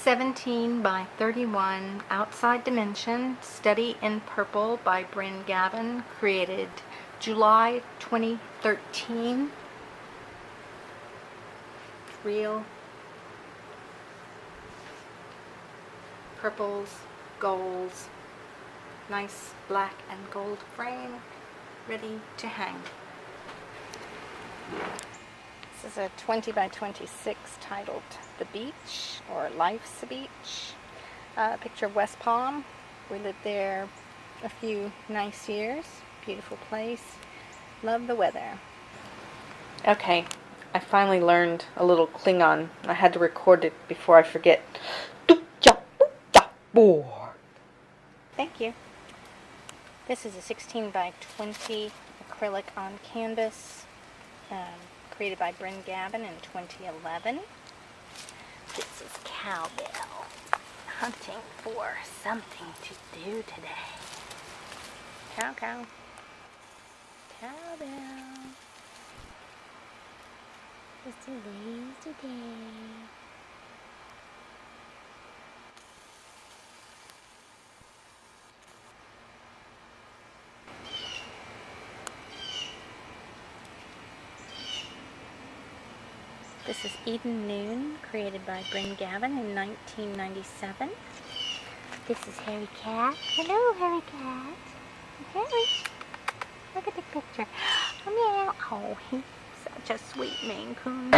17 by 31 Outside Dimension Study in Purple by Bren Gavin, created July 2013. Real purples, golds, nice black and gold frame, ready to hang. This is a 20 by 26 titled The Beach, or Life's a Beach. A picture of West Palm. We lived there a few nice years. Beautiful place. Love the weather. Okay, I finally learned a little Klingon. I had to record it before I forget. Thank you. This is a 16 by 20 acrylic on canvas, created by Bren Gavin in 2011. This is Cowbell, hunting for something to do today. Cow. Cowbell. Just a lazy day. This is Eden Noon, created by Bren Gavin in 1997. This is Harry Cat. Hello, Harry Cat. Harry, look at the picture. Meow. Oh, he's such a sweet Maine Coon.